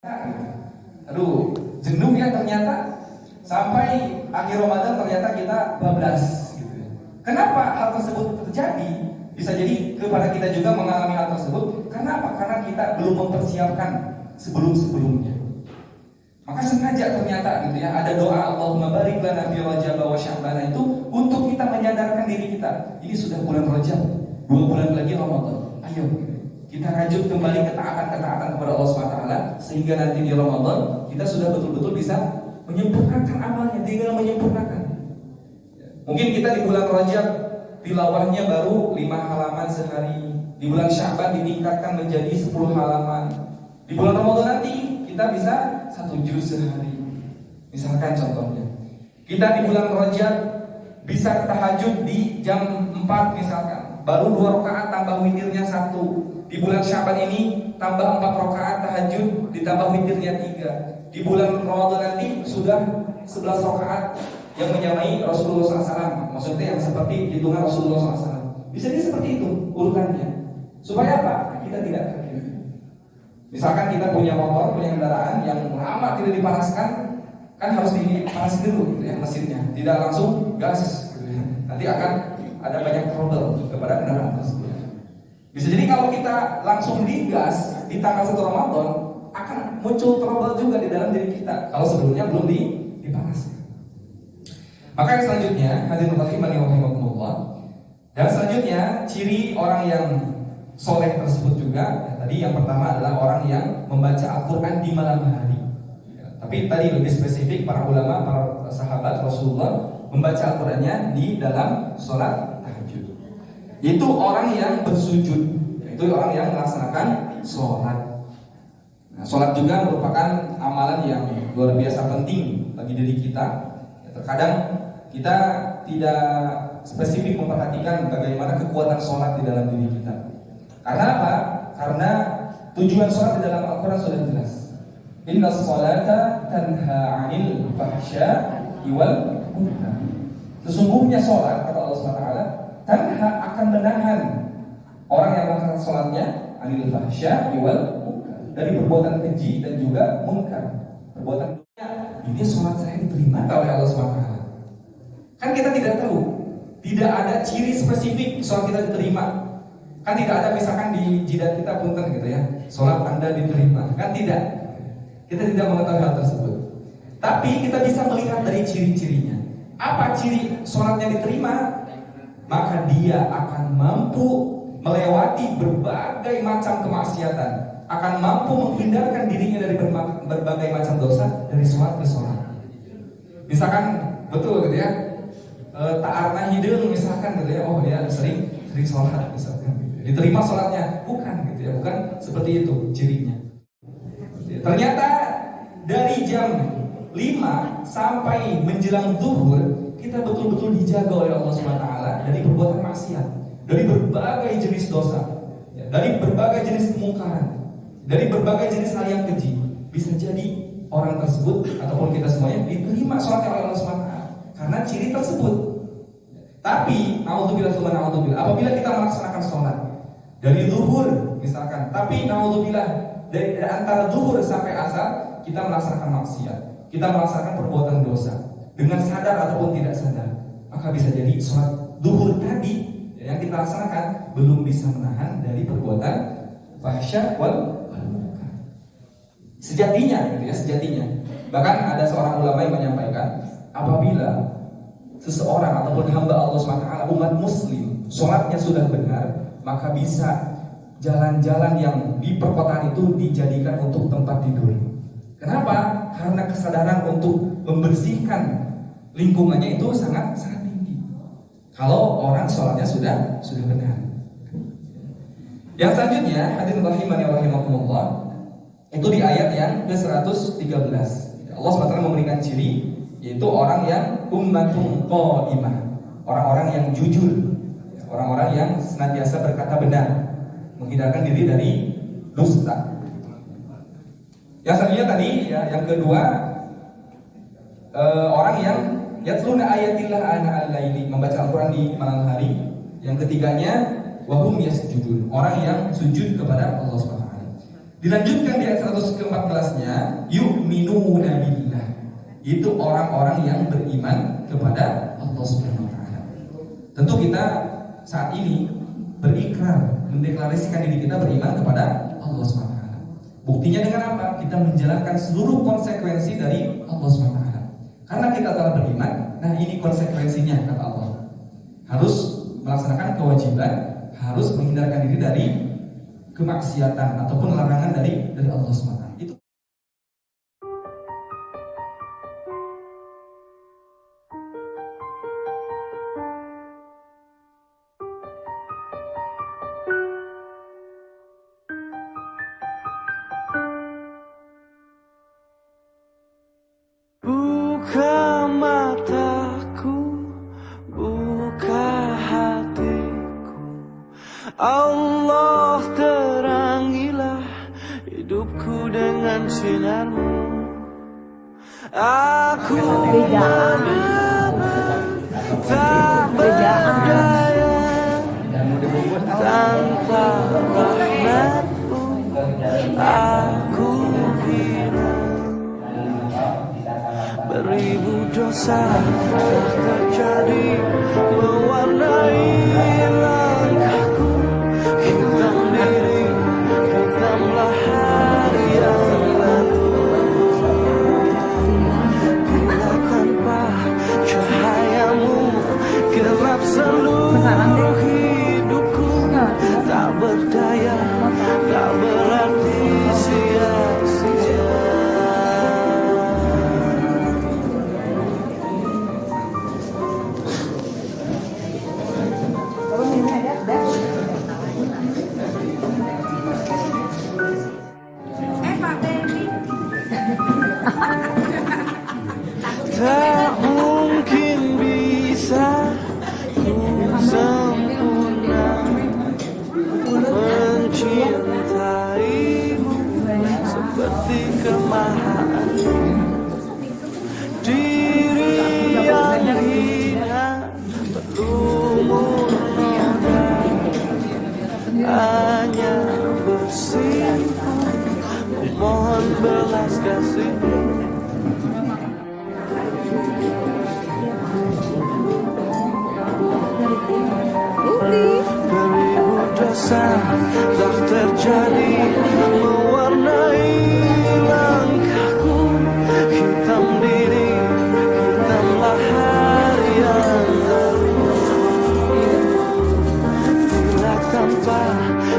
Gitu. Aduh, jenuh ya ternyata. Sampai akhir Ramadan ternyata kita bablas gitu ya. Kenapa hal tersebut terjadi? Bisa jadi kepada kita juga mengalami hal tersebut. Kenapa? Karena kita belum mempersiapkan sebelum-sebelumnya. Maka sengaja ternyata gitu ya, ada doa Allahumma barik lana fi Rajab wa Sya'ban itu untuk kita menyadarkan diri kita. Ini sudah bulan Rajab, 2 bulan lagi Ramadan. Ayo kita rajut kembali ketaatan kepada Allah SWT, sehingga nanti di Ramadan kita sudah betul-betul bisa menyempurnakan amalnya, tinggal menyempurnakan. Mungkin kita di bulan Rajab tilawahnya baru 5 halaman sehari, di bulan Sya'ban ditingkatkan menjadi 10 halaman, di bulan Ramadan nanti kita bisa 1 juz sehari. Misalkan contohnya, kita di bulan Rajab bisa tahajud di jam 4 misalkan, baru 2 rakaat tambah witirnya 1. Di bulan Sya'ban ini tambah 4 rakaat tahajud ditambah witirnya 3. Di bulan Ramadan nanti sudah 11 rakaat yang menyamai Rasulullah SAW. Maksudnya yang seperti hitungan Rasulullah SAW. Bisa jadi seperti itu urutannya. Supaya apa? Kita tidak kaget. Misalkan kita punya motor, punya kendaraan yang lama tidak dipanaskan, kan harus dipanaskan dulu gitu ya mesinnya. Tidak langsung gas gitu ya. Nanti akan ada banyak trouble kepada kendaraan tersebut. Bisa jadi kalau kita langsung digas di tanggal 1 Ramadan, akan muncul trouble juga di dalam diri kita kalau sebelumnya belum dipanaskan. Maka yang selanjutnya, hadirin rahimani wa rahimakumullah, dan selanjutnya ciri orang yang soleh tersebut juga, tadi yang pertama adalah orang yang membaca Al-Quran di malam hari. Tapi tadi lebih spesifik para ulama, para sahabat Rasulullah membaca Al-Qurannya di dalam sholat tahajud. Itu orang yang bersujud, itu orang yang melaksanakan sholat. Nah, sholat juga merupakan amalan yang luar biasa penting bagi diri kita. Terkadang kita tidak spesifik memperhatikan bagaimana kekuatan sholat di dalam diri kita. Karena apa? Karena tujuan sholat di dalam Al-Quran sudah jelas. Inna sholata tanha 'anil fahsya'i wal munkar. Sesungguhnya sholat, kata Allah SWT, tanha akan menahan orang yang melakukan sholatnya 'anil fahsya'i wal munkar, dari perbuatan keji dan juga munkar, perbuatan ini sholat saya diterima oleh Allah SWT. Kan kita tidak tahu, tidak ada ciri spesifik sholat kita diterima. Kan tidak ada misalkan di jidat kita punten gitu ya, sholat Anda diterima. Kan tidak. Kita tidak mengetahui hal tersebut. Tapi kita bisa melihat dari ciri-cirinya. Apa ciri sholatnya diterima? Maka dia akan mampu melewati berbagai macam kemaksiatan, akan mampu menghindarkan dirinya dari berbagai macam dosa dari sholat ke sholat. Misalkan betul gitu ya, ta'arna hidung misalkan gitu ya, oh dia sering sholat misalkan, diterima sholatnya, bukan gitu ya, bukan seperti itu cirinya. Ternyata dari jam 5 sampai menjelang zuhur kita betul-betul dijaga oleh Allah SWT dari perbuatan maksiat, dari berbagai jenis dosa, dari berbagai jenis kemungkaran, dari berbagai jenis hal yang keji. Bisa jadi orang tersebut ataupun kita semuanya diterima sholatnya oleh Allah SWT karena ciri tersebut. Tapi naudzubillah tsumma naudzubillah, apabila kita melaksanakan sholat dari zuhur misalkan, tapi naudzubillah dari antara zuhur sampai asar kita melaksanakan maksiat, kita melaksanakan perbuatan dosa dengan sadar ataupun tidak sadar, maka bisa jadi sholat zuhur tadi yang kita laksanakan belum bisa menahan dari perbuatan fahsya wal munkar. Sejatinya gitu ya, sejatinya. Bahkan ada seorang ulama yang menyampaikan, apabila seseorang ataupun hamba Allah SWT, umat muslim, sholatnya sudah benar, maka bisa jalan-jalan yang di perkotaan itu dijadikan untuk tempat tidur. Kenapa? Karena kesadaran untuk membersihkan lingkungannya itu sangat tinggi. Kalau orang sholatnya sudah benar. Yang selanjutnya, hadirin rahimani wa rahimakumullah, itu di ayat yang ke-113. Allah SWT memberikan ciri, yaitu orang yang ummatun qa'imah, orang-orang yang jujur, orang-orang yang senantiasa berkata benar, menghindarkan diri dari dusta. Yang selanjutnya tadi ya, yang kedua, orang yang yatluna ayatillah ana al-laili, membaca Al-Quran di malam hari. Yang ketiganya wahum yasjudun, orang yang sujud kepada Allah SWT. Dilanjutkan di ayat 114-nya, yu'minuna billah. Itu orang-orang yang beriman kepada Allah Subhanahu wa taala. Tentu kita saat ini berikrar, mendeklarasikan diri kita beriman kepada Allah Subhanahu wa taala. Buktinya dengan apa? Kita menjalankan seluruh konsekuensi dari Allah Subhanahu wa taala. Karena kita telah beriman, nah ini konsekuensinya kata Allah. Harus melaksanakan kewajiban, harus menghindarkan diri dari kemaksiatan ataupun larangan dari Allah SWT. Itu buka mataku, buka hatiku, Allah terangilah hidupku dengan sinarmu. Aku tak berdaya tanpa rahmatmu. Aku hilang, beribu dosa telah terjadi mewarnai langkahku. Hitam diri, hitamlah hari yang lalu. Bila tanpa cahayamu gelap seluruh hidupku. Tak berdaya, tak berarti sia-sia. Tak mungkin bisa ku sempurna mencintaimu seperti kemahanmu. Diri yang hina berlumur noda, hanya bersimpuh memohon belas kasihmu. Beribu dosa telah terjadi mewarnai langkahku. Hitam diri, hitamlah hari yang lalu. Bila tanpa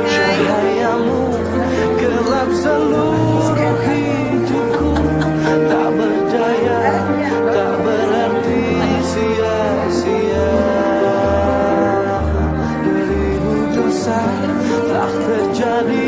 cahayamu gelap seluruh hidupku. Tak berdaya, tak berarti sia-sia. Telah terjadi